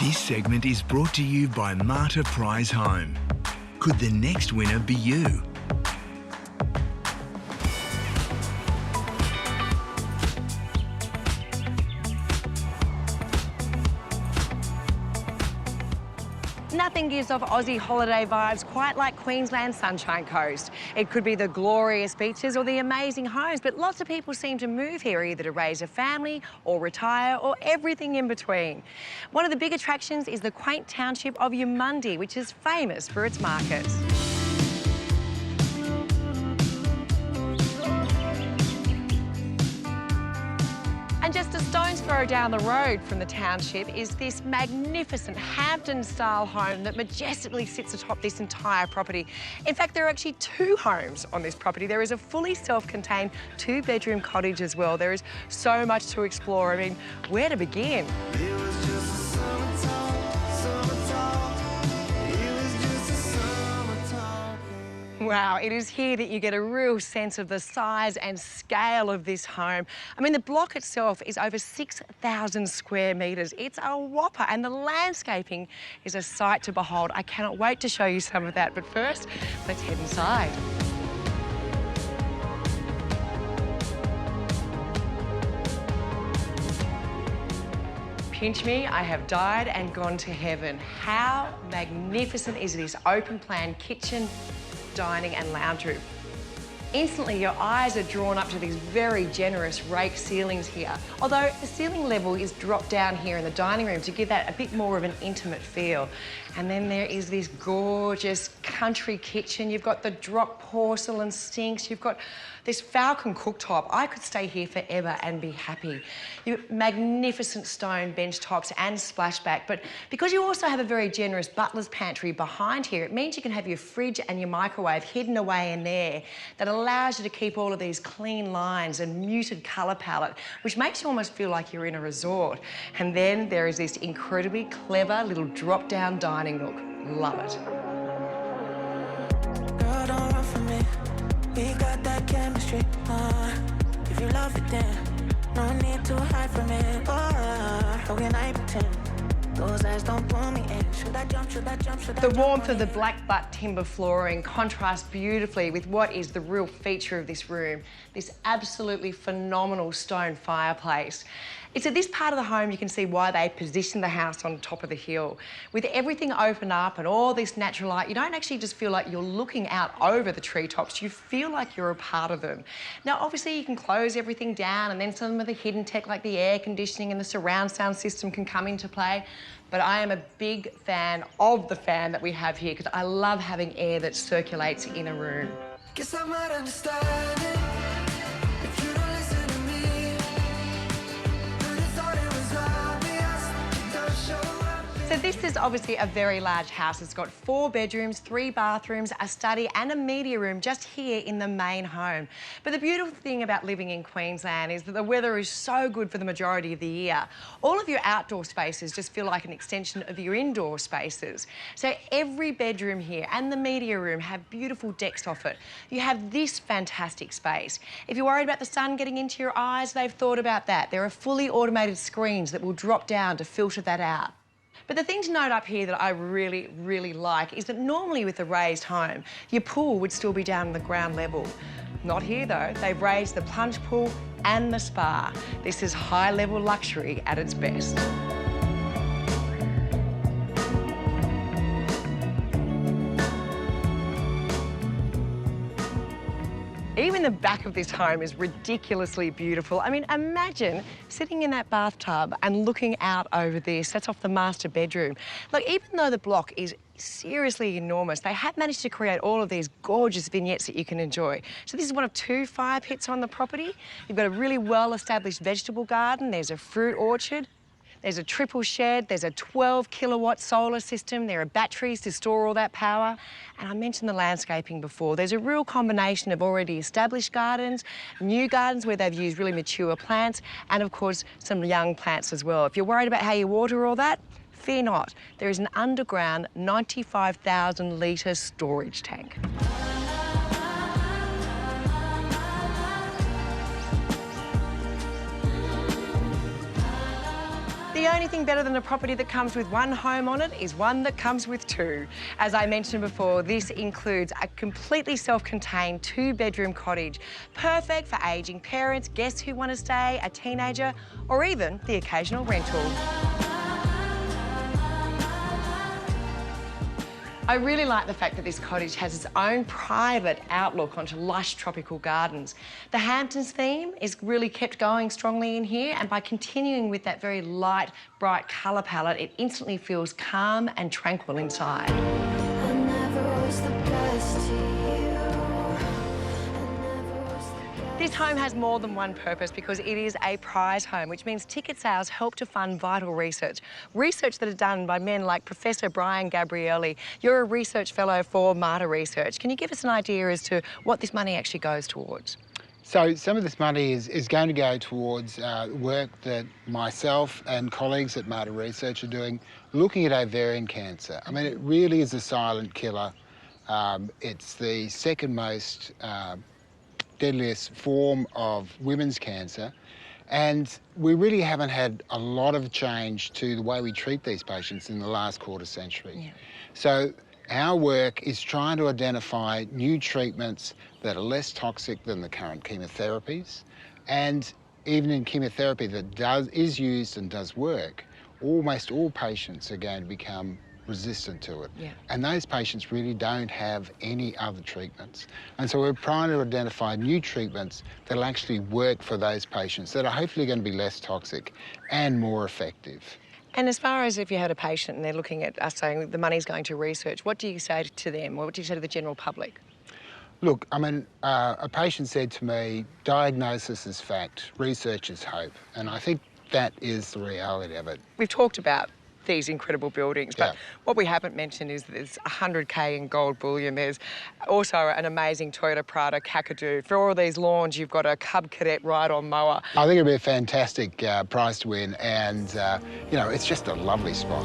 This segment is brought to you by Marta Prize Home. Could the next winner be you? Nothing gives off Aussie holiday vibes quite like Queensland's Sunshine Coast. It could be the glorious beaches or the amazing homes, but lots of people seem to move here either to raise a family or retire or everything in between. One of the big attractions is the quaint township of Eumundi, which is famous for its markets. And just a stone's throw down the road from the township is this magnificent Hampton-style home that majestically sits atop this entire property. In fact, there are actually two homes on this property. There is a fully self-contained two-bedroom cottage as well. There is so much to explore. I mean, where to begin? Wow, it is here that you get a real sense of the size and scale of this home. I mean, the block itself is over 6,000 square metres. It's a whopper, and the landscaping is a sight to behold. I cannot wait to show you some of that, but first, let's head inside. Pinch me, I have died and gone to heaven. How magnificent is this open-plan kitchen, dining and lounge room. Instantly, your eyes are drawn up to these very generous rake ceilings here. Although the ceiling level is dropped down here in the dining room to give that a bit more of an intimate feel. And then there is this gorgeous country kitchen. You've got the drop porcelain sinks. You've got this Falcon cooktop. I could stay here forever and be happy. You've magnificent stone bench tops and splashback. But because you also have a very generous butler's pantry behind here, it means you can have your fridge and your microwave hidden away in there. That allows you to keep all of these clean lines and muted colour palette, which makes you almost feel like you're in a resort. And then there is this incredibly clever little drop-down dining nook. Love it. Girl, don't run from me. We got that chemistry. If you love it, then no need to hide from it. How can I pretend? Those eyes don't pull me in. Should I jump? Should I jump? Should I The jump warmth on of the it? black butt timber flooring contrasts beautifully with what is the real feature of this room, this absolutely phenomenal stone fireplace. It's at this part of the home you can see why they positioned the house on top of the hill. With everything open up and all this natural light, you don't actually just feel like you're looking out over the treetops, you feel like you're a part of them. Now, obviously, you can close everything down and then some of the hidden tech like the air conditioning and the surround sound system can come into play. But I am a big fan of the fan that we have here because I love having air that circulates in a room. Guess I might understand it if you don't listen to me. But I thought it was obvious. Don't show up. So this is obviously a very large house. It's got 4 bedrooms, 3 bathrooms, a study and a media room just here in the main home. But the beautiful thing about living in Queensland is that the weather is so good for the majority of the year. All of your outdoor spaces just feel like an extension of your indoor spaces. So every bedroom here and the media room have beautiful decks off it. You have this fantastic space. If you're worried about the sun getting into your eyes, they've thought about that. There are fully automated screens that will drop down to filter that out. But the thing to note up here that I really, really like is that normally with a raised home, your pool would still be down on the ground level. Not here though, they've raised the plunge pool and the spa. This is high-level luxury at its best. Even the back of this home is ridiculously beautiful. I mean, imagine sitting in that bathtub and looking out over this. That's off the master bedroom. Look, even though the block is seriously enormous, they have managed to create all of these gorgeous vignettes that you can enjoy. So this is one of 2 fire pits on the property. You've got a really well-established vegetable garden. There's a fruit orchard. There's a triple shed, there's a 12-kilowatt solar system, there are batteries to store all that power. And I mentioned the landscaping before. There's a real combination of already established gardens, new gardens where they've used really mature plants, and of course, some young plants as well. If you're worried about how you water all that, fear not. There is an underground 95,000 litre storage tank. The the only thing better than a property that comes with one home on it is one that comes with two. As I mentioned before, this includes a completely self-contained 2-bedroom cottage, perfect for ageing parents, guests who want to stay, a teenager, or even the occasional rental. I really like the fact that this cottage has its own private outlook onto lush tropical gardens. The Hamptons theme is really kept going strongly in here, and by continuing with that very light, bright colour palette, it instantly feels calm and tranquil inside. I never was the best to you. This home has more than one purpose because it is a prize home, which means ticket sales help to fund vital research. Research that is done by men like Professor Brian Gabrielli. You're a research fellow for Mater Research. Can you give us an idea as to what this money actually goes towards? So some of this money is going to go towards work that myself and colleagues at Mater Research are doing, looking at ovarian cancer. I mean, it really is a silent killer. It's the second most deadliest form of women's cancer, and we really haven't had a lot of change to the way we treat these patients in the last quarter century. Yeah. So our work is trying to identify new treatments that are less toxic than the current chemotherapies, and even in chemotherapy that is used and does work, almost all patients are going to become resistant to it. Yeah. And those patients really don't have any other treatments. And so we're trying to identify new treatments that'll actually work for those patients that are hopefully going to be less toxic and more effective. And as far as if you had a patient and they're looking at us saying the money's going to research, what do you say to them, or what do you say to the general public? Look, I mean, a patient said to me, diagnosis is fact, research is hope. And I think that is the reality of it. We've talked about these incredible buildings, but Yeah. what we haven't mentioned is that there's 100K in gold bullion. There's also an amazing Toyota Prado Kakadu. For all these lawns, you've got a Cub Cadet ride-on mower. I think it'll be a fantastic prize to win, and, you know, it's just a lovely spot.